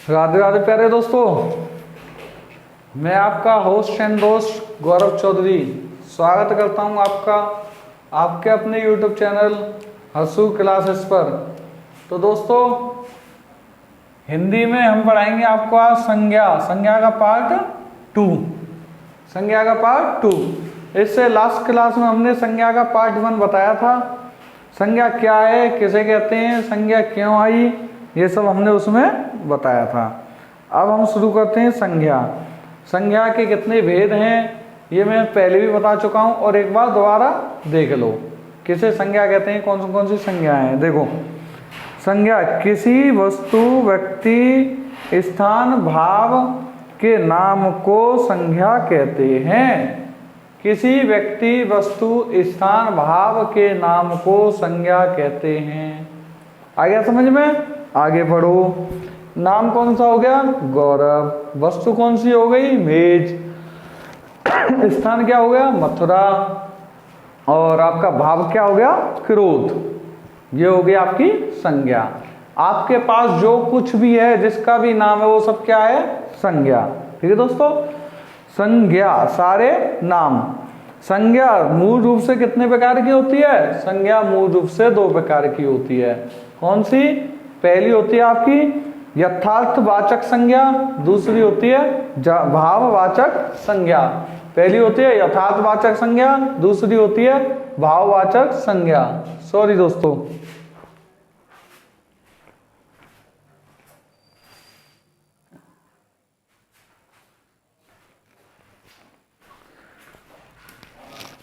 राधे राधे प्यारे दोस्तों, मैं आपका होस्ट एंड दोस्त गौरव चौधरी स्वागत करता हूं आपका आपके अपने YouTube चैनल हंसू क्लासेस पर। तो दोस्तों, हिंदी में हम पढ़ाएंगे आपको आज संज्ञा का पार्ट 2। संज्ञा का पार्ट 2। इससे लास्ट क्लास में हमने संज्ञा का पार्ट 1 बताया था। संज्ञा क्या है, किसे कहते हैं, संज्ञा क्यों आई, ये सब हमने उसमें बताया था। अब हम शुरू करते हैं संज्ञा। संज्ञा के कितने भेद हैं ये मैं पहले भी बता चुका हूँ, और एक बार दोबारा देख लो किसे संज्ञा कहते हैं, कौन सी संज्ञाएं हैं। देखो, संज्ञा किसी वस्तु, व्यक्ति, स्थान, भाव के नाम को संज्ञा कहते हैं। किसी व्यक्ति, वस्तु, स्थान, भाव के नाम को संज्ञा कहते हैं। आ गया समझ में? आगे बढ़ो। नाम कौन सा हो गया? गौरव। वस्तु कौन सी हो गई? मेज। स्थान क्या हो गया? मथुरा। और आपका भाव क्या हो गया? क्रोध। ये हो गई आपकी संज्ञा। आपके पास जो कुछ भी है, जिसका भी नाम है, वो सब क्या है? संज्ञा। ठीक है दोस्तों, संज्ञा सारे नाम। संज्ञा मूल रूप से कितने प्रकार की होती है? संज्ञा मूल रूप से 2 प्रकार की होती है। कौन सी? पहली होती है आपकी यथार्थवाचक संज्ञा, दूसरी होती है भाववाचक संज्ञा। पहली होती है यथार्थवाचक संज्ञा, दूसरी होती है भाववाचक संज्ञा। सॉरी दोस्तों,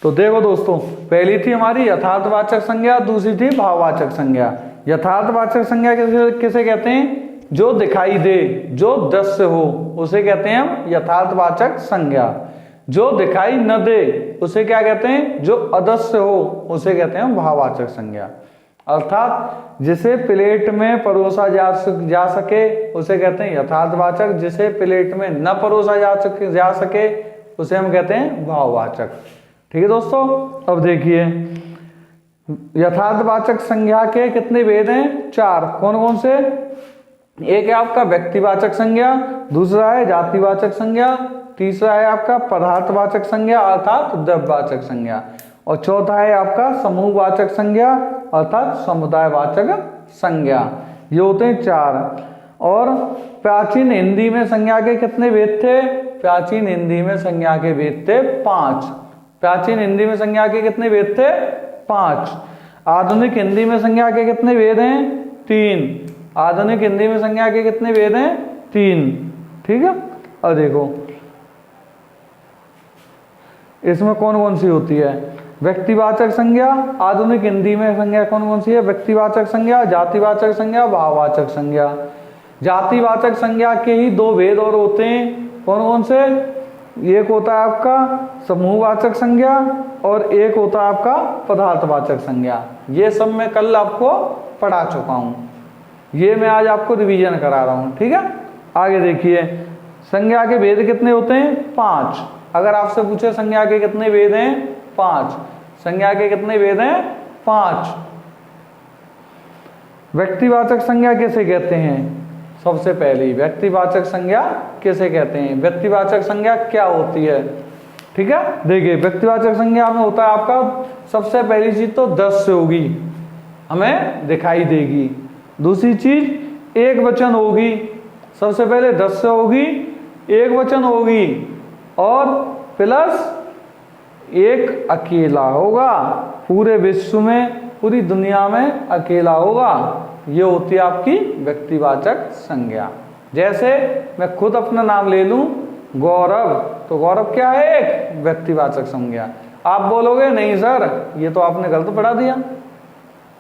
तो देखो दोस्तों, पहली थी हमारी यथार्थवाचक संज्ञा, दूसरी थी भाववाचक संज्ञा। यथार्थवाचक संज्ञा किसे कहते हैं? जो दिखाई दे, जो दृश्य हो, उसे कहते हैं हम यथार्थवाचक संज्ञा। जो दिखाई न दे उसे क्या कहते हैं? जो अदृश्य हो, उसे कहते हैं हम भाववाचक संज्ञा। अर्थात जिसे प्लेट में परोसा जा सके उसे कहते हैं यथार्थवाचक, जिसे प्लेट में न परोसा जा सके उसे हम कहते हैं भाववाचक। ठीक है दोस्तों, अब देखिए यथार्थवाचक संज्ञा के कितने भेद हैं? 4। कौन से? एक है आपका व्यक्तिवाचक संज्ञा, दूसरा है जातिवाचक संज्ञा, तीसरा है आपका पदार्थवाचक संज्ञा अर्थात द्रव्यवाचक संज्ञा, और चौथा है आपका समूहवाचक संज्ञा अर्थात समुदायवाचक संज्ञा। ये होते हैं 4। और प्राचीन हिंदी में संज्ञा के कितने भेद थे? प्राचीन हिंदी में संज्ञा के भेद थे 5। प्राचीन हिंदी में संज्ञा के कितने भेद थे? 5। आधुनिक हिंदी में संज्ञा के कितने भेद हैं? 3। आधुनिक हिंदी में संज्ञा के कितने भेद हैं? 3। ठीक है, और देखो इसमें कौन सी होती है? व्यक्तिवाचक संज्ञा। आधुनिक हिंदी में संज्ञा कौन सी है? व्यक्तिवाचक संज्ञा, जातिवाचक संज्ञा, भाववाचक संज्ञा। जातिवाचक संज्ञा के ही 2 भेद और होते हैं। कौन से? एक होता है आपका समूहवाचक संज्ञा और एक होता है आपका पदार्थवाचक संज्ञा। ये सब मैं कल आपको पढ़ा चुका हूं, ये मैं आज आपको रिवीजन करा रहा हूं। ठीक है, आगे देखिए संज्ञा के भेद कितने होते हैं? 5। अगर आपसे पूछे संज्ञा के कितने भेद हैं? 5। संज्ञा के कितने भेद हैं? 5। व्यक्तिवाचक संज्ञा किसे कहते हैं? सबसे पहली व्यक्तिवाचक संज्ञा किसे कहते हैं? व्यक्तिवाचक संज्ञा क्या होती है? ठीक है, देखिए व्यक्तिवाचक संज्ञा में होता है आपका सबसे पहली चीज तो दृश्य होगी, हमें दिखाई देगी। दूसरी चीज एक वचन होगी। सबसे पहले दृश्य होगी, एक वचन होगी, और प्लस एक अकेला होगा। पूरे विश्व में, पूरी दुनिया में अकेला होगा। ये होती है आपकी व्यक्तिवाचक संज्ञा। जैसे मैं खुद अपना नाम ले लूं गौरव, तो गौरव क्या है? एक व्यक्तिवाचक संज्ञा। आप बोलोगे नहीं सर, ये तो आपने गलत पढ़ा दिया।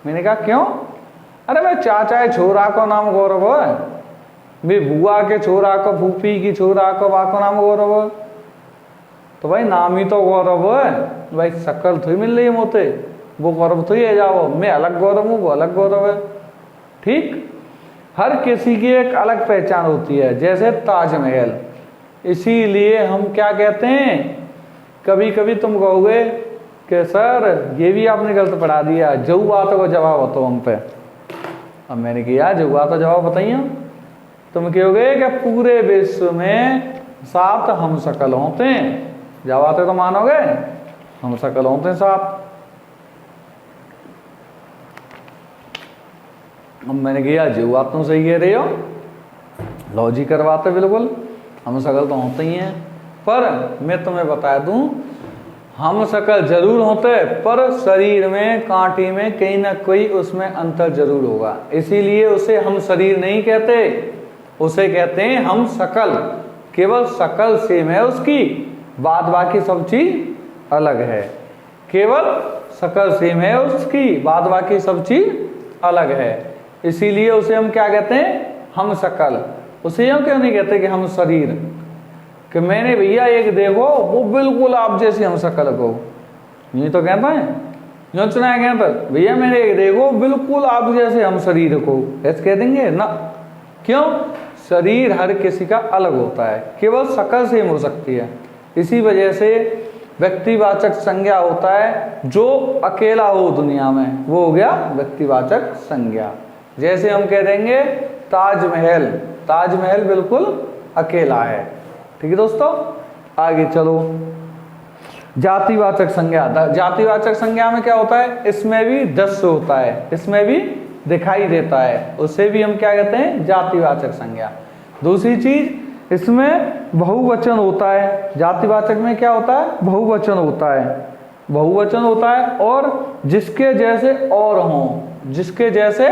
मैंने कहा क्यों? अरे मैं चाचा छोरा को नाम गौरव है, मैं बुआ के छोरा को, फूफी की छोरा को वाको नाम गौरव है। तो भाई नाम ही तो गौरव है, भाई शक्ल थोड़ी मिल रही है मोते, वो गौरव थोड़ी है जाओ। मैं अलग गौरव हूँ, वो अलग गौरव है। ठीक, हर किसी की एक अलग पहचान होती है। जैसे ताजमहल, इसीलिए हम क्या कहते हैं? कभी कभी तुम कहोगे कि सर ये भी आपने गलत पढ़ा दिया, जऊ बातों का जवाब हो तो हम पे। अब मैंने किया जऊ बातों जवाब बताइए। तुम कहोगे कि पूरे विश्व में 7 हम सकल होते हैं, जब आते तो मानोगे हम सकल होते हैं 7। अब मैंने किया जो बात तुम सही कह रहे हो, लॉजिक करवाते बिल्कुल, हम सकल तो होते ही हैं। पर मैं तुम्हें बता दूं, हम सकल जरूर होते, पर शरीर में कांटे में कहीं ना कोई उसमें अंतर जरूर होगा, इसीलिए उसे हम शरीर नहीं कहते, उसे कहते हैं हम सकल। केवल सकल सेम है उसकी, बाद बाकी सब चीज अलग है। केवल सकल सेम है उसकी, बाद बाकी सब चीज अलग है, इसीलिए उसे हम क्या कहते हैं, हम सकल। उसे यूं क्यों नहीं कहते कि हम शरीर, कि मैंने भैया एक देखो वो बिल्कुल आप जैसी हम सकल को, ये तो कहता है, यूं चुना कहता भैया मैंने एक देखो बिल्कुल आप जैसे हम शरीर को, ऐसे कह देंगे ना। क्यों? शरीर हर किसी का अलग होता है, केवल शकल सेम हो सकती है। इसी वजह से व्यक्तिवाचक संज्ञा होता है, जो अकेला हो दुनिया में वो हो गया व्यक्तिवाचक संज्ञा। जैसे हम कह देंगे ताजमहल, ताजमहल बिल्कुल अकेला है। ठीक है दोस्तों, आगे चलो। जातिवाचक संज्ञा, जातिवाचक संज्ञा में क्या होता है, इसमें भी दृश्य होता है, इसमें भी दिखाई देता है, उसे भी हम क्या कहते हैं, जातिवाचक संज्ञा। दूसरी चीज, इसमें बहुवचन होता है। जातिवाचक में क्या होता है, बहुवचन होता है, बहुवचन होता है, और जिसके जैसे और हों, जिसके जैसे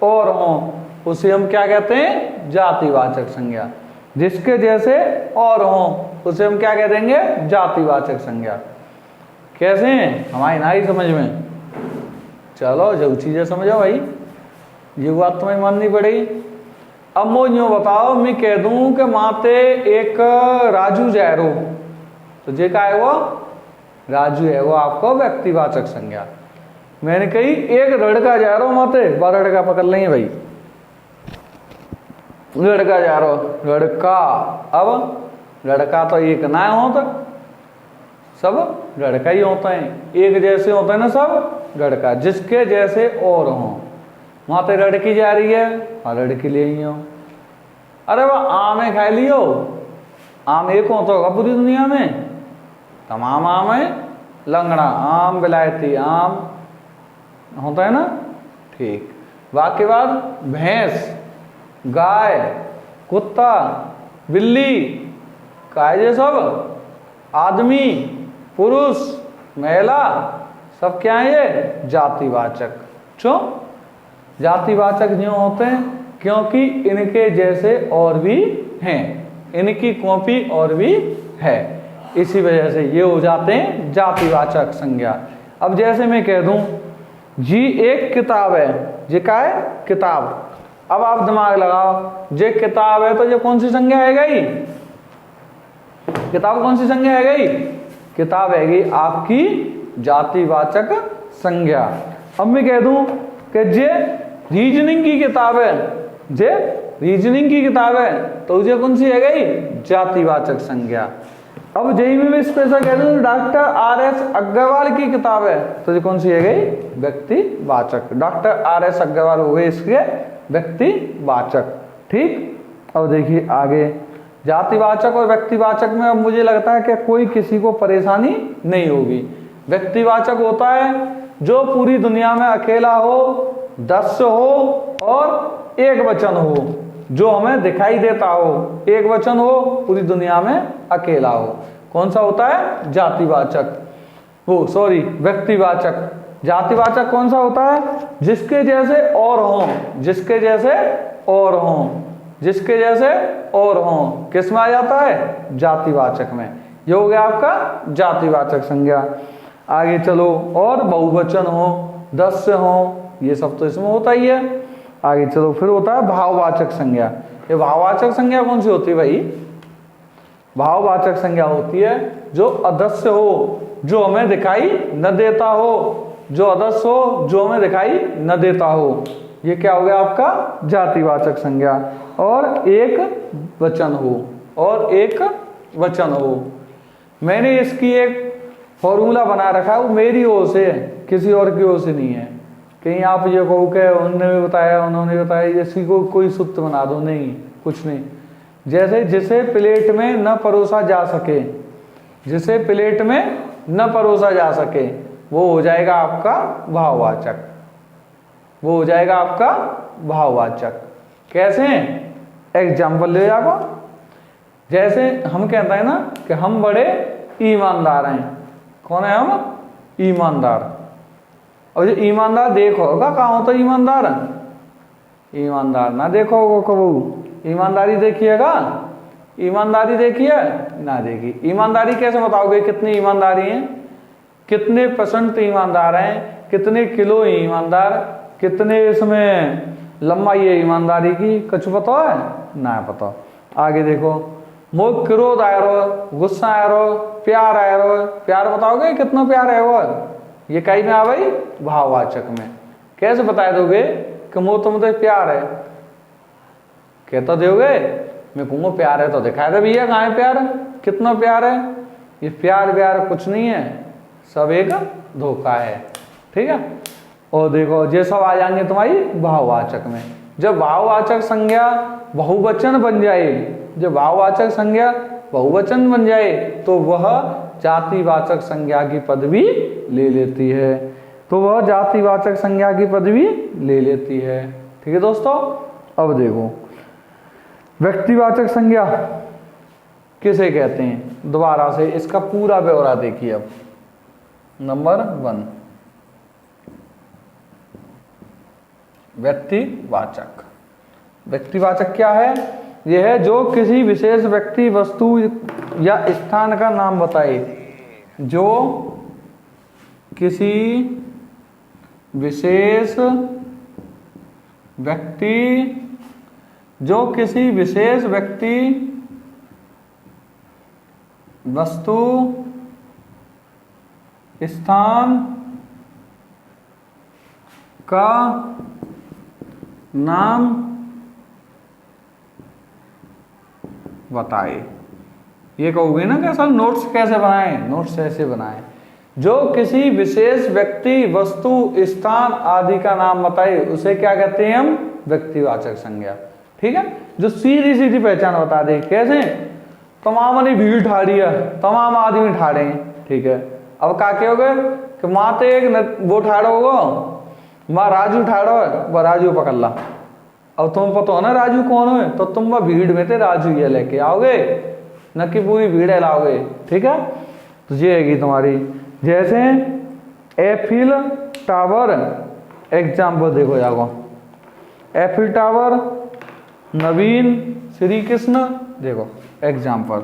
और हों, उसे हम क्या कहते हैं, जातिवाचक संज्ञा। जिसके जैसे और हों उसे हम क्या कह देंगे, जातिवाचक संज्ञा। कैसे हैं, हमारी नाई समझ में, चलो जो चीजें समझो भाई, ये बात तुम्हें माननी पड़ेगी। अब मुझे यूँ बताओ, मैं कह दूं कि माते एक राजू जैरो, तो जे का है वो राजू है, वो आपको व्यक्तिवाचक संज्ञा। मैंने कही एक लड़का जा रहा माते, 12 लड़का पकड़ लेंगे भाई, लड़का जा रहा लड़का, अब लड़का तो एक ना होता, सब लड़का ही होता है, एक जैसे होता है ना सब लड़का, जिसके जैसे और हों। वहां तो लड़की जा रही है और लड़की ले आई हो, अरे वह आम है खा लियो, आम एक होता होगा पूरी दुनिया में, तमाम आम है, लंगड़ा आम, विलायती आम होता है ना, ठीक। बाकी बाद भैंस, गाय, कुत्ता, बिल्ली, कायजे सब, आदमी, पुरुष, महिला, सब क्या है ये, जातिवाचक। क्यों जातिवाचक क्यों होते हैं, क्योंकि इनके जैसे और भी हैं, इनकी कॉपी और भी है, इसी वजह से ये हो जाते हैं जातिवाचक संज्ञा। अब जैसे मैं कह दूं जी एक किताब है, जी का है किताब, अब आप दिमाग लगाओ, जे किताब है तो ये कौन सी संज्ञा है गई, किताब कौन सी संज्ञा है गई, किताब है गई आपकी जातिवाचक संज्ञा। अब मैं कह दूं कि जे रीजनिंग की किताब है, जे रीजनिंग की किताब है तो ये कौन सी है गई, जातिवाचक संज्ञा। अब जेई में भी स्पेशल कह दूं डॉक्टर RS अग्रवाल की किताब है तो ये कौन सी है गई, व्यक्तिवाचक। डॉक्टर RS अग्रवाल हो गए इसके व्यक्तिवाचक। ठीक, अब देखिए आगे, जातिवाचक और व्यक्तिवाचक में अब मुझे लगता है कि कोई किसी को परेशानी नहीं होगी। व्यक्तिवाचक होता है जो पूरी दुनिया में अकेला हो, दस्य हो और एक वचन हो, जो हमें दिखाई देता हो, एक वचन हो, पूरी दुनिया में अकेला हो। कौन सा होता है, जातिवाचक, वो सॉरी व्यक्तिवाचक। जातिवाचक कौन सा होता है, जिसके जैसे और हों, जिसके जैसे और हों, जिसके जैसे और हों, किस में आ जाता है, जातिवाचक में। ये हो गया आपका जातिवाचक संज्ञा। आगे चलो, और बहुवचन हो, दस्य हो, ये सब तो इसमें होता ही है। आगे चलो, फिर होता है भाववाचक संज्ञा। ये भाववाचक संज्ञा कौन सी होती है भाई, भाववाचक संज्ञा होती है जो अदस्य हो, जो हमें दिखाई न देता हो, जो अदस्य हो, जो हमें दिखाई न देता हो, ये क्या हो गया आपका जातिवाचक संज्ञा। और एक वचन हो, और एक वचन हो। मैंने इसकी एक फॉर्मूला बना रखा है, वो मेरी ओर से है, किसी और की ओर से नहीं है। कहीं आप ये कहो कि उन्होंने भी बताया, उन्होंने बताया, इसी को कोई सूत्र बना दो, नहीं, कुछ नहीं। जैसे जिसे प्लेट में न परोसा जा सके, जिसे प्लेट में न परोसा जा सके, वो हो जाएगा आपका भाववाचक, वो हो जाएगा आपका भाववाचक। कैसे? एग्जाम्पल ले जाओ। जैसे हम कहते हैं ना कि हम बड़े ईमानदार हैं। कौन है हम? ईमानदार। और जो ईमानदार देखो होगा कहाँ होता ईमानदार? ईमानदार ना देखो होगा कबू। ईमानदारी देखिएगा? ईमानदारी देखिए ना देखी। ईमानदारी कैसे बताओगे कितनी ईमानदारी है? कितने % ईमानदार हैं, कितने किलो ईमानदार, कितने इसमें लंबाई है ईमानदारी की, कुछ पता है? ना पता। आगे देखो, मोह क्रोध आया रो, गुस्सा आया रो, प्यार आया रो। प्यार बताओगे कितना प्यार है वो? ये कहीं में आ भाई भाववाचक में। कैसे बता दोगे कि मोह तो मुझे प्यार है? कहता दोगे? मैं कहूँगा प्यार है तो दिखा दे भैया कहाँ है प्यार, कितना प्यार है। ये प्यार व्यार कुछ नहीं है, सब एक धोखा है। ठीक है। और देखो ये सब आ जाएंगे तुम्हारी भाववाचक में। जब भाववाचक संज्ञा बहुवचन बन जाए, जब भाववाचक संज्ञा बहुवचन बन जाए तो वह जातिवाचक संज्ञा की पदवी ले लेती है, तो वह जातिवाचक संज्ञा की पदवी ले लेती है। ठीक है दोस्तों। अब देखो व्यक्तिवाचक संज्ञा किसे कहते हैं, दोबारा से इसका पूरा ब्यौरा देखिए। अब नंबर 1 व्यक्तिवाचक। व्यक्तिवाचक क्या है? यह है जो किसी विशेष व्यक्ति, वस्तु या स्थान का नाम बताए, जो किसी विशेष व्यक्ति, जो किसी विशेष व्यक्ति, वस्तु, स्थान का नाम बताए। ये कहोगे ना कि सर नोट्स कैसे बनाएं? नोट्स ऐसे बनाएं, जो किसी विशेष व्यक्ति, वस्तु, स्थान आदि का नाम बताए, उसे क्या कहते हैं हम? व्यक्तिवाचक संज्ञा। ठीक है। जो सीधी सीधी पहचान बता दे। कैसे? तमाम भीड़ ठाड़ी है, तमाम आदमी ठाड़े हैं। ठीक है। अब क्या कहोगे कि माँ तो एक वो ठाड़ो होगा, माँ राजू ठाड़ो है, वह राजू पकड़ ला। अब तुम पता हो ना राजू कौन है, तो तुम वह भीड़ में थे राजू ये लेके आओगे, न कि पूरी भीड़ लाओगे। ठीक है। तो ये हैगी तुम्हारी। जैसे एफिल टावर, एग्जाम्पल देखो जाओ। एफिल टावर, नवीन, श्री कृष्ण। देखो एग्जाम्पल,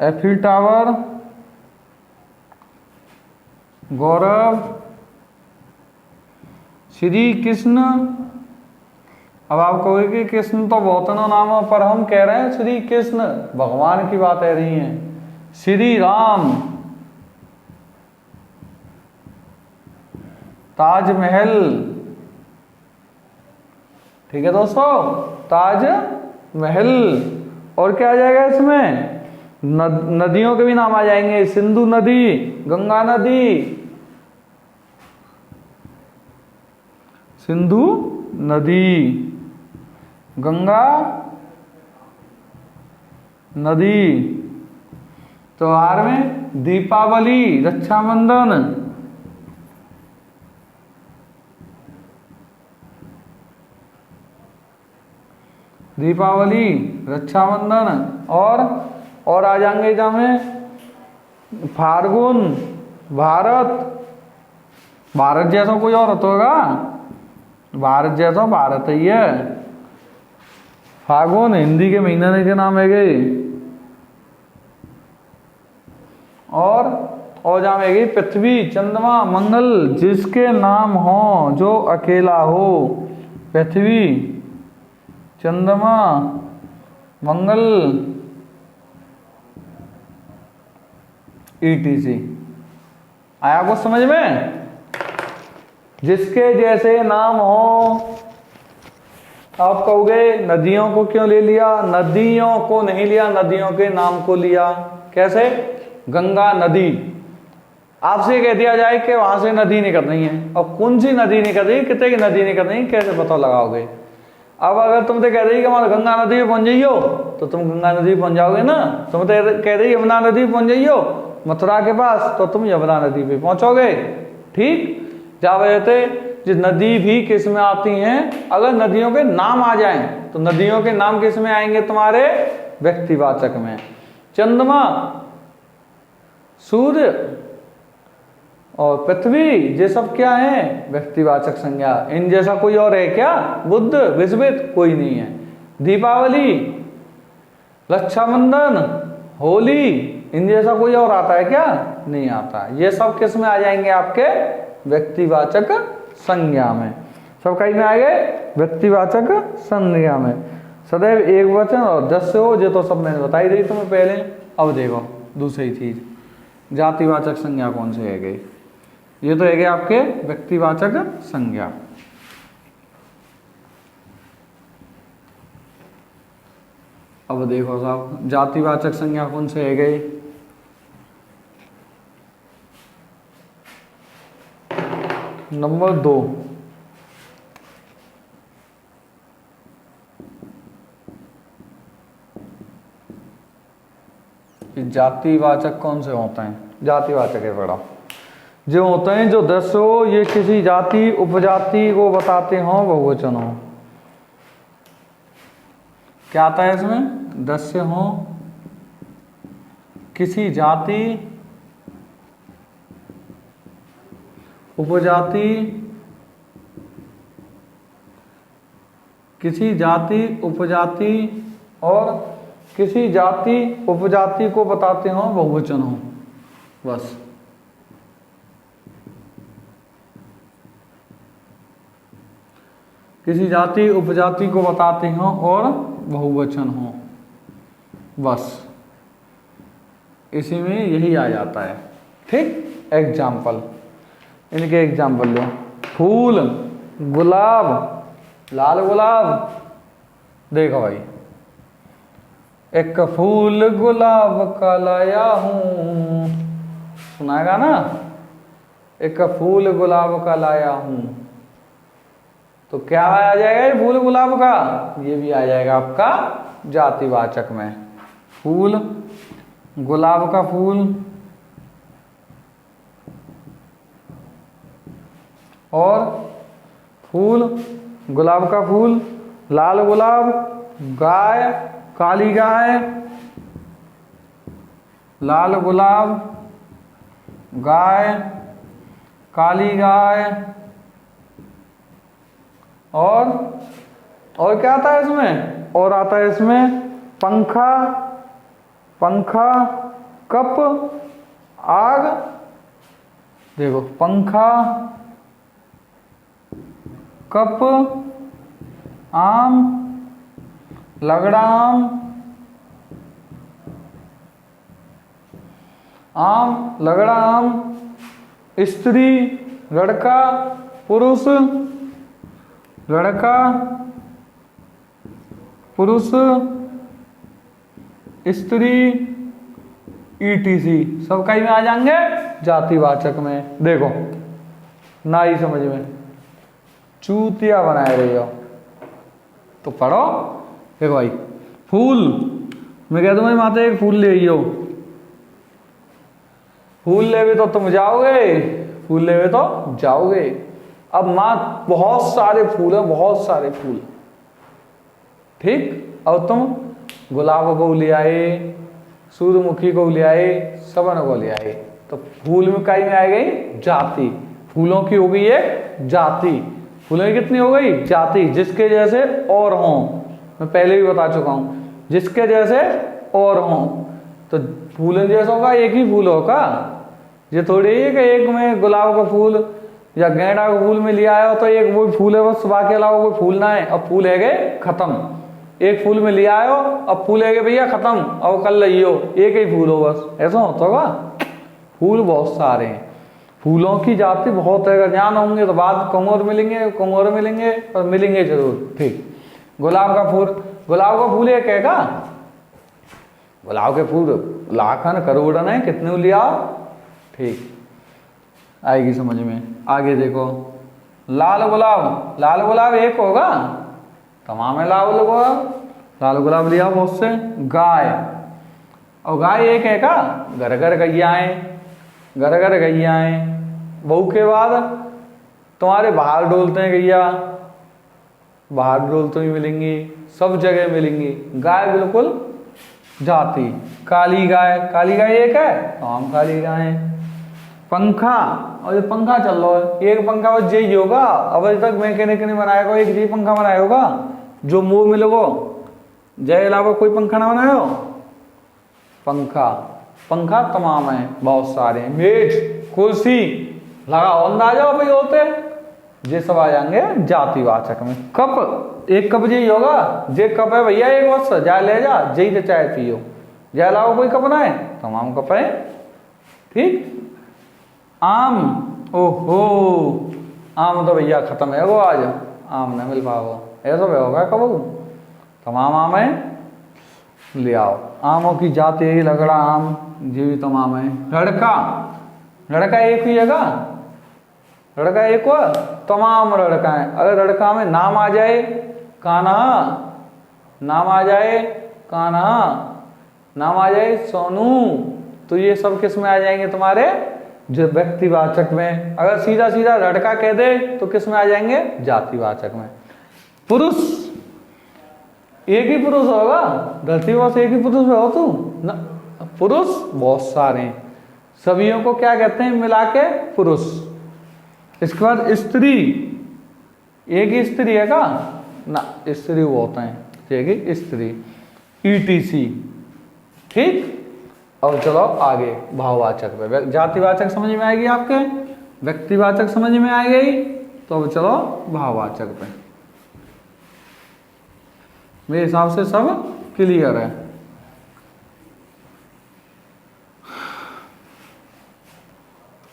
एफिल टावर, गौरव, श्री कृष्ण। अब आप कहोगे कि कृष्ण तो बहुत नाम है, पर हम कह रहे हैं श्री कृष्ण, भगवान की बात कह रही है। श्री राम, ताजमहल। ठीक है दोस्तों, ताजमहल। और क्या आ जाएगा इसमें? नदियों के भी नाम आ जाएंगे। सिंधु नदी, गंगा नदी, सिंधु नदी, गंगा नदी। त्योहार में दीपावली, रक्षाबंधन, दीपावली, रक्षाबंधन। और आ जाएंगे जहाँ में फाल्गुन, भारत। भारत जैसा कोई और होगा? भारत जैसा भारत ही है। फाल्गुन हिंदी के महीने के नाम है गए। और जाएगी पृथ्वी, चंद्रमा, मंगल, जिसके नाम हो, जो अकेला हो। पृथ्वी, चंद्रमा, मंगल, ETC। आया कुछ समझ में? जिसके जैसे नाम हो। आप कहोगे नदियों को क्यों ले लिया? नदियों को नहीं लिया, नदियों के नाम को लिया। कैसे? गंगा नदी, आपसे कह दिया जाए कि वहां से नदी निकल रही है, और कौन सी नदी निकल रही है, कितने की नदी निकल रही है, कैसे पता लगाओगे? अब अगर तुम तो कह रही कि हमारे गंगा नदी में पहुंच जाइयो, तो तुम गंगा नदी पहुंच जाओगे ना। तुम तो कह रही यमुना नदी पहुंच जाइयो मथुरा के पास, तो तुम यमुना नदी पे पहुंचोगे। ठीक, जा वजह थे जो नदी भी किस में आती हैं, अगर नदियों के नाम आ जाएं तो नदियों के नाम किस में आएंगे? तुम्हारे व्यक्तिवाचक में। चंद्रमा, सूर्य और पृथ्वी, ये सब क्या है? व्यक्तिवाचक संज्ञा। इन जैसा कोई और है क्या? बुद्ध, विश्वित, कोई नहीं है। दीपावली, रक्षाबंधन, होली, इन जैसा कोई और आता है क्या? नहीं आता। ये सब किस में आ जाएंगे? आपके व्यक्तिवाचक संज्ञा में। सब कहीं में आ गए? व्यक्तिवाचक संज्ञा में। सदैव एक वचन और जस से हो, ये तो सब मैंने बताई दी तुम्हें पहले। अब देखो दूसरी चीज, जातिवाचक संज्ञा कौन से है गई? ये तो है गए आपके व्यक्तिवाचक संज्ञा। अब देखो साहब, जातिवाचक संज्ञा कौन से है गई? नंबर 2, जातिवाचक कौन से होते हैं? जातिवाचक है बड़ा, जो होते हैं जो दृश्य हो, ये किसी जाति उपजाति को बताते हों, बहुवचन हो। क्या आता है इसमें? दृश्य हो, किसी जाति उपजाति, किसी जाति उपजाति और किसी जाति उपजाति को बताते हों, बहुवचन हो, बस। किसी जाति उपजाति को बताते हों और बहुवचन हो, बस। इसी में यही आ जाता है। ठीक, एग्जाम्पल, इनके एग्जाम्पल लो। फूल, गुलाब, लाल गुलाब। देखो भाई, एक फूल गुलाब का लाया हूं, सुनाएगा ना? एक फूल गुलाब का लाया हूं, तो क्या आ जाएगा? ये फूल गुलाब का, ये भी आ जाएगा आपका जातिवाचक में। फूल, गुलाब का फूल और फूल, गुलाब का फूल, लाल गुलाब, गाय, काली गाय, लाल गुलाब, गाय, काली गाय, और क्या आता है इसमें? और आता है इसमें पंखा, पंखा, कप, आग। देखो, पंखा, कप, आम, लगड़ा आम, लगड़ा आम, स्त्री, लड़का, पुरुष, लड़का, पुरुष, स्त्री, ईटीसी, सब कहीं में आ जाएंगे जातिवाचक में। देखो, ना ही समझ में चूतिया बनाए रही हो तो पढ़ो। देखो भाई, फूल, मैं कह दूंगा माता एक फूल ले आइयो, फूल लेवे तो तुम जाओगे, फूल लेवे तो जाओगे। अब माँ बहुत सारे फूल हैं, बहुत सारे फूल, ठीक। और तुम गुलाब को ले आए, सूर्यमुखी को ले आए, सबन को ले आए, तो फूल में कई में आ गई जाति। फूलों की हो गई एक जाति। फूलों की कितनी हो गई? जाति। जिसके जैसे और हों, मैं पहले भी बता चुका हूं, जिसके जैसे और हों। तो फूल जैसा होगा, एक ही फूल होगा। ये थोड़ी है कि एक में गुलाब का फूल या गेंडा का फूल में लिया आया हो तो एक वो फूल है बस, बाकी अलावा कोई फूल ना है। अब फूल है गए खत्म, एक फूल में लिया आयो, अब फूल है गए भैया खत्म, अब कल लियो, एक ही फूल हो बस, ऐसा होता होगा। फूल बहुत सारे हैं, फूलों की जाति बहुत है। अगर ज्ञान होंगे तो बाद कमोर मिलेंगे, कमोर मिलेंगे और मिलेंगे जरूर, ठीक। गुलाब का फूल, गुलाब का फूल एक है का? गुलाब के फूल लाखन करोड़न है, कितने लिया, ठीक। आएगी समझ में। आगे देखो, लाल गुलाब, लाल गुलाब एक होगा, तमाम है लाल गुलाब, लाल गुलाब लिया बहुत से। गाय, और गाय एक है का, घर घर गैयाएं, घर घर गैयाएं। बहू के बाद तुम्हारे बाहर डोलते हैं गैया, बाहर डोलते हुए मिलेंगी, सब जगह मिलेंगी। गाय बिल्कुल जाति। काली गाय, काली गाय एक है, तमाम काली गाय। पंखा, और ये पंखा चल रहा है, एक पंखा बस यही होगा, अब तक मैकेनिक ने बनाया होगा, एक यही पंखा बनाया होगा जो मुंह मिलोगो, जय अलावा कोई पंखा ना बनाया हो। पंखा, पंखा तमाम है, बहुत सारे। मेज, कुर्सी, लगाओ अंदाजा भाई होते, ये सब आ जाएंगे जातिवाचक में। कप, एक कप यही होगा, जे कप है भैया एक बस, जा ले जा, जई से चाय पियो, जय अलावा कोई कप ना है, तमाम कप है। ठीक। आम, ओहो, आम तो भैया खत्म है वो, आज आम नहीं मिल पाओ, ऐसा भी होगा कब, तमाम आम है, ले आओ। आमों की जाति यही, लगड़ा आम, ये भी तमाम है। लड़का, लड़का एक ही जगह, लड़का एक हुआ, तमाम लड़का है। अगर लड़का में नाम आ जाए, कान्हा, नाम आ जाए कान्हा, नाम आ जाए सोनू, तो ये सब किस में आ जाएंगे तुम्हारे, जो व्यक्तिवाचक में। अगर सीधा सीधा लड़का कह दे तो किस में आ जाएंगे, जातिवाचक में। पुरुष, एक ही पुरुष होगा, धरती बस एक ही पुरुष हो तू ना, पुरुष बहुत सारे हैं, सभीयों को क्या कहते हैं मिला के, पुरुष। इसके बाद स्त्री, एक ही स्त्री है का ना, स्त्री वो होता है, एक ही स्त्री, ETC। ठीक। अब चलो आगे, भाववाचक पे, जातिवाचक समझ में आएगी आपके, व्यक्तिवाचक समझ में आ गई, तो अब चलो भाववाचक पे। मेरे हिसाब से सब क्लियर है।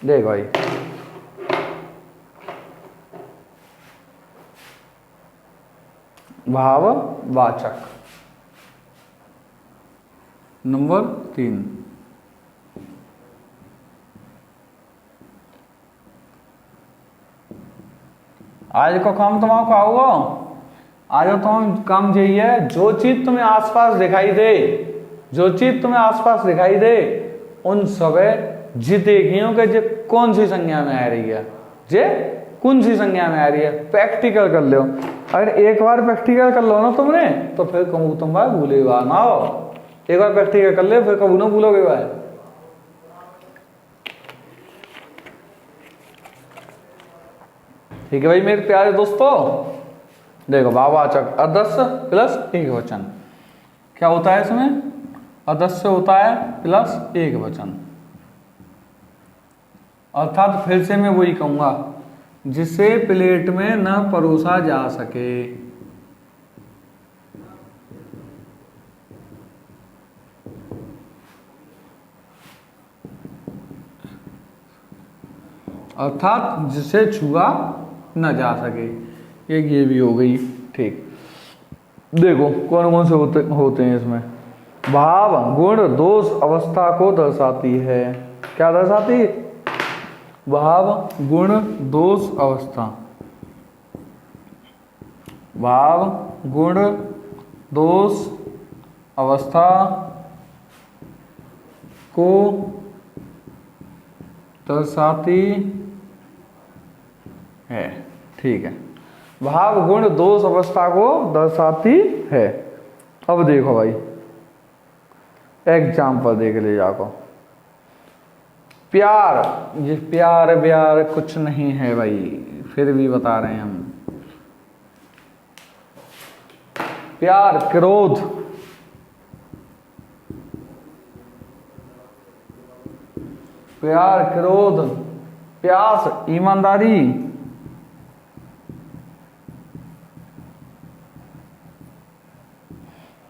देख भाई, भाववाचक नंबर 3। आज का काम तुम्हारा क्या होगा, आज तो काम यही है, जो चीज तुम्हें आसपास दिखाई दे, जो चीज तुम्हें आसपास दिखाई दे, उन सब जी देखियो कि जे कौन सी संज्ञा में आ रही है, जे कौन सी संज्ञा में आ रही है, प्रैक्टिकल कर लो। अगर एक बार प्रैक्टिकल कर लो ना तुमने, तो फिर कबू तुम भाई भूलेगा ना हो, एक बार प्रैक्टिकल कर ले फिर कबू ना भूलोगे भाई। ठीक है भाई मेरे प्यारे दोस्तों, देखो भाववाचक अदस्य प्लस एक वचन क्या होता है इसमें, अदस्य होता है प्लस एक वचन, अर्थात फिर से मैं वही कहूंगा, जिसे प्लेट में न परोसा जा सके। अर्थात जिसे छुआ न जा सके, ये भी हो गई। ठीक। देखो कौन कौन से होते हैं इसमें, भाव गुण दोष अवस्था को दर्शाती है। क्या दर्शाती है, भाव गुण दोष अवस्था, भाव गुण दोष अवस्था को दर्शाती है। ठीक है, भाव गुण दोष अवस्था को दर्शाती है। अब देखो भाई एग्जाम्पल देख ले जाको। प्यार, ये प्यार ब्यार कुछ नहीं है भाई, फिर भी बता रहे हैं हम। प्यार, क्रोध, प्यार क्रोध, प्यास ईमानदारी,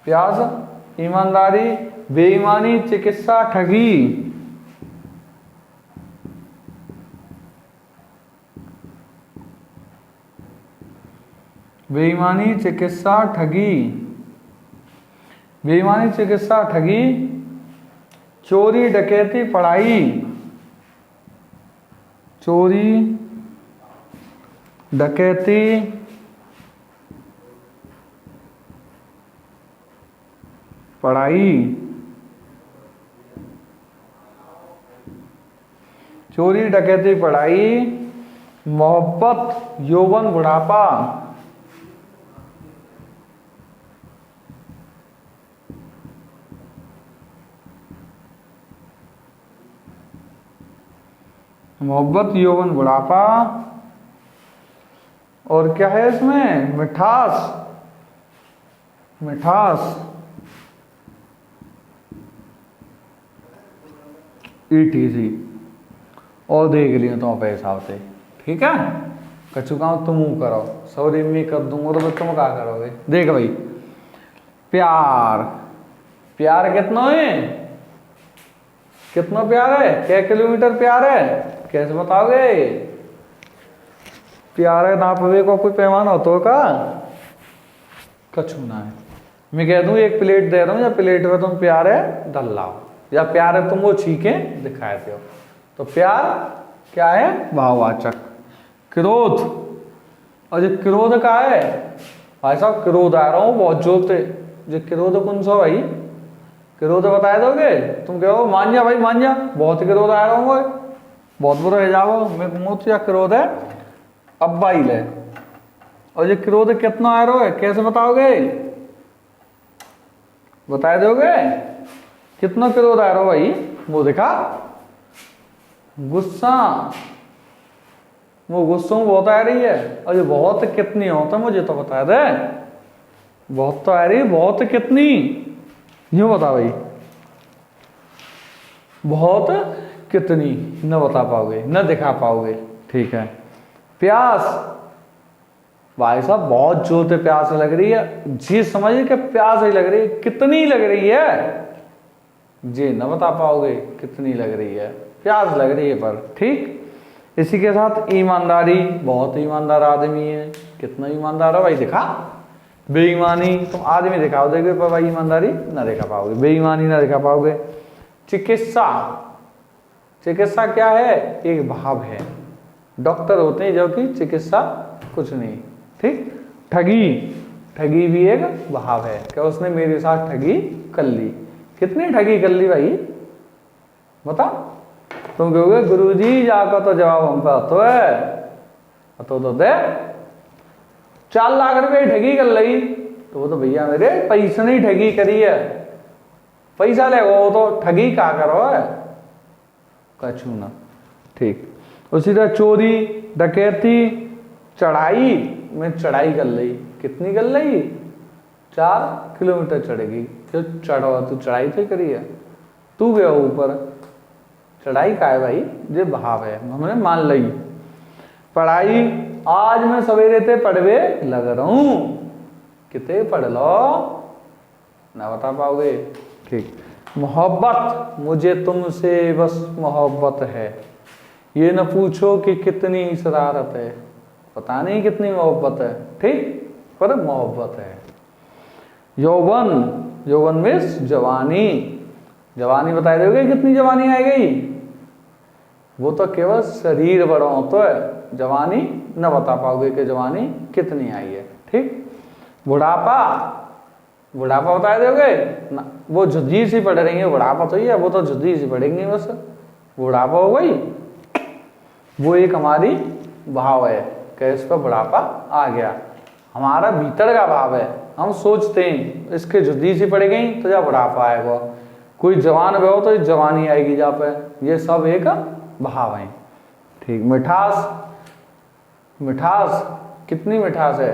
प्यास ईमानदारी, बेईमानी चिकित्सा ठगी, बेईमानी चिकित्सा ठगी, बेईमानी चिकित्सा ठगी, चोरी डकैती पढ़ाई, चोरी डकैती पढ़ाई, चोरी डकैती पढ़ाई, मोहब्बत यौवन बुढ़ापा, मोहब्बत यौवन बुढ़ापा, और क्या है इसमें, मिठास, मिठास ETC। और देख लिया तो पैसा से, ठीक है। कछु काम तुम करो, सॉरी मैं कर दूंगा तो तुम क्या करोगे। देख भाई, प्यार, प्यार कितना है, कितना प्यार है, क्या किलोमीटर प्यार है, कैसे बताओगे। प्यार है नापवे को कोई पैमाना हो तो का, कछु ना है। मैं कह दूं एक प्लेट दे रहा हूं, या प्लेट में तुम प्यार है डाल लाओ, या प्यार है तुम वो छीके दिखाए दो। तो प्यार क्या है, भाववाचक। क्रोध, और जो क्रोध का है भाई साहब, क्रोध आ रहा हूं बहुत जोर से, जो क्रोध कौन सा भाई, क्रोध बता दोगे, तुम कहो मान जा भाई मान जा, बहुत क्रोध आ रहा हूँ, बहुत बुरा है जाओ, मैं कहूँ या क्रोध है अब भाई ले। और ये क्रोध कितना आ रहा है कैसे बताओगे, बता दोगे कितना क्रोध आ रहा हो भाई, वो दिखा, गुस्सा, वो गुस्सों में बहुत आ रही है, और ये बहुत कितनी होता है मुझे तो बता दे, बहुत तो आ रही है, बहुत कितनी, यूं बता भाई, बहुत कितनी, न बता पाओगे न दिखा पाओगे, ठीक है। प्यास, भाई साहब बहुत जोर से प्यास लग रही है जी, समझिए कि प्यास ही लग रही है, कितनी लग रही है जी, न बता पाओगे कितनी लग रही है, प्यास लग रही है पर, ठीक। इसी के साथ ईमानदारी, बहुत ईमानदार आदमी है, कितना ईमानदार है भाई दिखा। बेईमानी, तुम आदमी दिखाओ देगे पर भाई ईमानदारी ना दिखा पाओगे, बेईमानी ना दिखा पाओगे। चिकित्सा, चिकित्सा क्या है, एक भाव है, डॉक्टर होते हैं जो कि चिकित्सा कुछ नहीं, ठीक। ठगी, ठगी भी एक भाव है, क्या उसने मेरे साथ ठगी कर ली, कितनी ठगी कर ली भाई बता। तुम कहोगे गुरुजी जाकर तो जवाब हम पे तो है, तो दे 4 लाख रुपए ठगी कर ली, तो वो तो भैया मेरे पैसे नहीं ठगी करी है, पैसा ले वो तो ठगी क्या करो है, कछू ना, ठीक। उसी तरह चोरी डकैती, चढ़ाई में चढ़ाई कर ली, कितनी कर ली, 4 किलोमीटर चढ़ेगी, जो चढ़ो तू चढ़ाई तो करी है, तू गया ऊपर, चढ़ाई का है भाई, ये भाव है, हमने मान ली। पढ़ाई, आज मैं सवेरे ते पढ़वे लग रहा हूं, कितने पढ़ लो ना बता पाओगे, ठीक। मोहब्बत, मुझे तुमसे बस मोहब्बत है, ये न पूछो कि कितनी शरारत है, पता नहीं कितनी मोहब्बत है, ठीक, पर मोहब्बत है। यौवन, यौवन में जवानी, जवानी बता दोगे कितनी जवानी आ गई, वो तो केवल शरीर बड़ा हो तो है, जवानी न बता पाओगे कि जवानी कितनी आई है, ठीक। बुढ़ापा, बुढ़ापा बता दोगे ना, वो जुद्दी सी पड़ रही है, बुढ़ापा तो ही है, वो तो जुद्दी सी पड़ेंगी बस, बुढ़ापा हो गई, वो एक हमारी भाव है कि इस पर बुढ़ापा आ गया, हमारा भीतर का भाव है, हम सोचते हैं इसके जुद्दी सी पड़ेगी तो जब बुढ़ापा आएगा, कोई जवान हो तो जवानी आएगी जा पे, ये सब एक भाव है, ठीक। मिठास, मिठास कितनी मिठास है,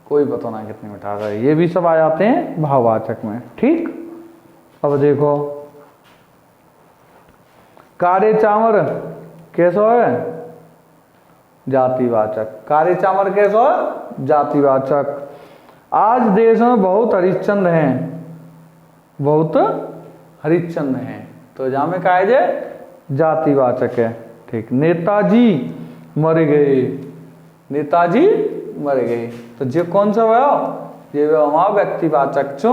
कोई पता ना कितनी मिठास है, ये भी सब आ जाते हैं भाववाचक में, ठीक। अब देखो कारे चामर कैसा है, जातिवाचक, कारे चामर कैसा है, जातिवाचक। आज देश में बहुत हरिश्चंद्र हैं, बहुत हरिश्चंद्र हैं, तो जहां में कहा जाए जातिवाचक है, ठीक। नेताजी मर गए, नेताजी मर गए, तो ये कौन सा हुआ, ये हमारा व्यक्तिवाचक छो,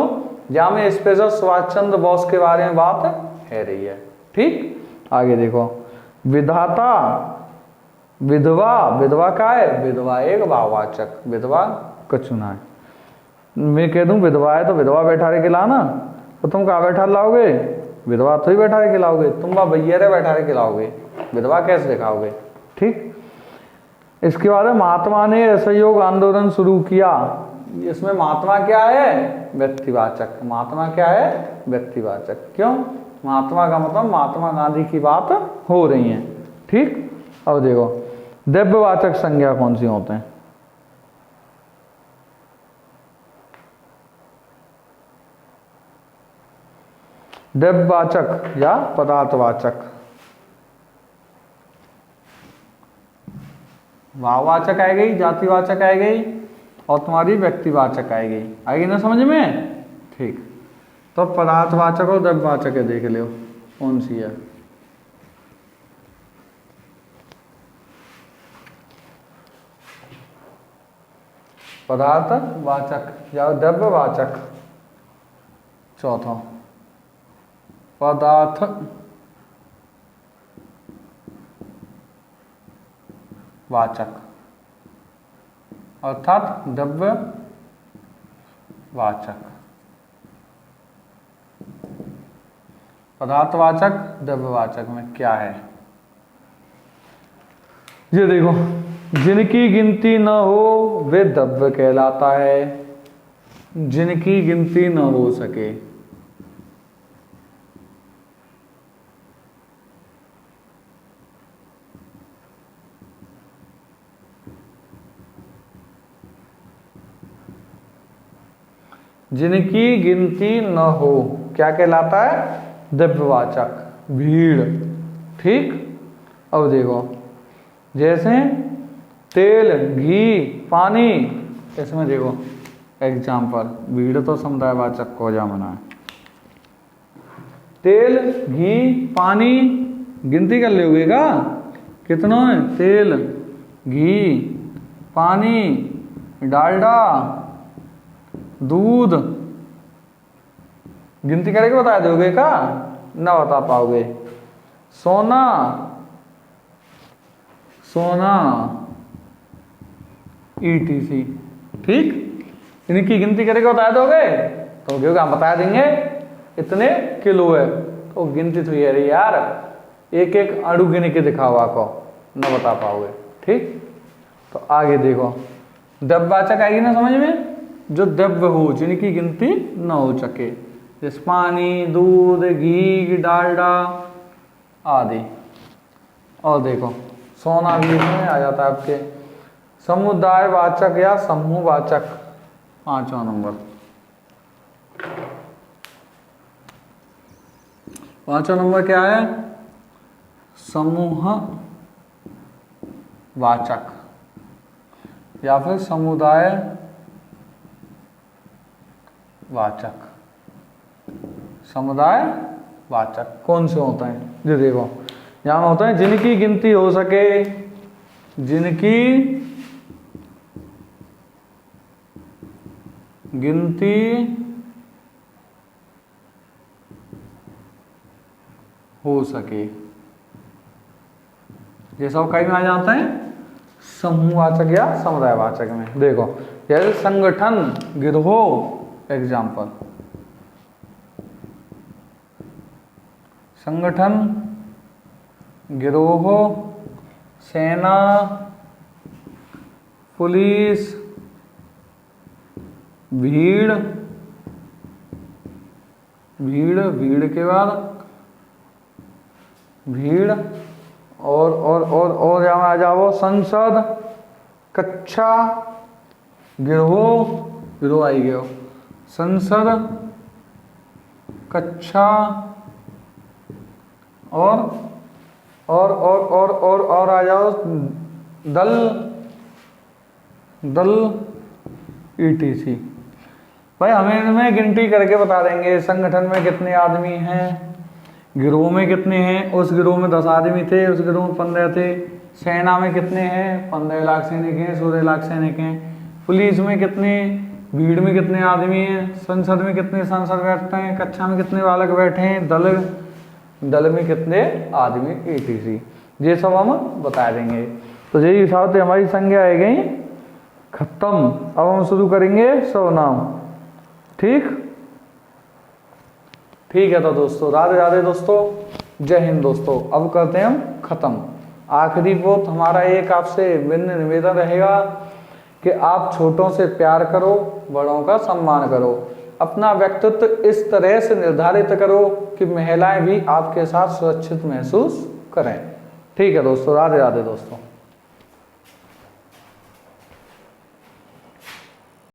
जहां में स्पेशल सुभाष चंद्र बोस के बारे में बात है रही है, ठीक। आगे देखो विधाता, विधवा, विधवा क्या है? विधवा एक भाववाचक, विधवा का चुना है। मैं कह दूं विधवा है तो विधवा बैठा रहे खिलाना, तो तुम कहाँ बैठा लाओगे? विधवा तो ही बैठा रहे खिलाओगे, तुम बा भैया बैठा रहे खिलाओगे, विधवा कैसे दिखाओगे? ठीक। इसके बाद महात्मा ने असहयोग आंदोलन शुरू किया। इसमें महात्मा क्या है? व्यक्तिवाचक। महात्मा क्या है? व्यक्तिवाचक। क्यों? महात्मा का मतलब महात्मा गांधी की बात हो रही है। ठीक। अब देखो द्रव्यवाचक संज्ञा कौन सी होते हैं? द्रव्यवाचक या पदार्थवाचक। भाववाचक आ गई, जातिवाचक आ गई और तुम्हारी व्यक्तिवाचक आएगी। आएगी ना समझ में? ठीक। तो पदार्थवाचक और द्रव्यवाचक है, देख लो कौन सी है। पदार्थवाचक या द्रव्यवाचक। चौथा पदार्थ वाचक अर्थात द्रव्य वाचक। पदार्थवाचक द्रव्यवाचक में क्या है? ये देखो, जिनकी गिनती न हो वे द्रव्य कहलाता है, जिनकी गिनती न हो सके। जिनकी गिनती न हो क्या कहलाता है? द्रव्यवाचक। भीड़। ठीक। अब देखो जैसे तेल, घी, पानी, इसमें देखो एग्जाम्पल, भीड़ तो समुदायवाचक को जाना है। तेल, घी, पानी गिनती कर लोगे का? कितना है? तेल, घी, पानी, डालडा, दूध, गिनती करके बता दोगे का? ना बता पाओगे। सोना, सोना, ETC। ठीक। इनकी गिनती करके बता दोगे तो क्योंकि हम बता देंगे इतने किलो है, तो गिनती तो ये रही यार, एक एक अणु गिन के दिखाओ आपको, न बता पाओगे। ठीक। तो आगे देखो द्रव्यवाचक आएगी ना समझ में? जो द्रव्य हो, जिनकी गिनती न हो सके, जैसे पानी, दूध, घी, डालडा आदि। और देखो सोना भी इसमें आ जाता है आपके। समुदायवाचक या समूहवाचक, 5वां नंबर। 5वां नंबर क्या है? समूहवाचक या फिर समुदाय वाचक। समुदाय वाचक कौन से होते हैं? ये देखो यहां होता है जिनकी गिनती हो सके, जिनकी गिनती हो सके। ये सब कई में आ जाते हैं समूहवाचक या समुदायवाचक में। देखो जैसे संगठन, गिरोह, एग्जाम्पल संगठन, गिरोह, सेना, पुलिस, भीड़, भीड़, भीड़ के बाद भीड़ और यहाँ आ जाओ संसद, कक्षा, गिरोह, गिरोह आई गयो, संसद, कक्षा और आ जाओ दल, दल, ETC। भाई हमें इनमें गिनती करके बता देंगे संगठन में कितने आदमी हैं, गिरोह में कितने हैं, उस गिरोह में 10 आदमी थे, उस गिरोह में 15 थे, सेना में कितने हैं, 15 लाख सैनिक हैं, 16 लाख सैनिक हैं, पुलिस में कितने, भीड़ में कितने आदमी हैं, संसद में कितने सांसद बैठते हैं, कक्षा में कितने बालक बैठे हैं, दल में कितने आदमी, ETC। ये सब हम बता देंगे। तो यही हिसाब से हमारी संज्ञा आ गई खत्म। अब हम शुरू करेंगे सर्वनाम। ठीक ठीक है। तो दोस्तों राधे राधे दोस्तों, जय हिंद दोस्तों। अब करते हैं हम खत्म। आखिरी बहुत हमारा एक आपसे विनम्र निवेदन रहेगा कि आप छोटों से प्यार करो, बड़ों का सम्मान करो, अपना व्यक्तित्व इस तरह से निर्धारित करो कि महिलाएं भी आपके साथ सुरक्षित महसूस करें। ठीक है दोस्तों, राधे राधे दोस्तों।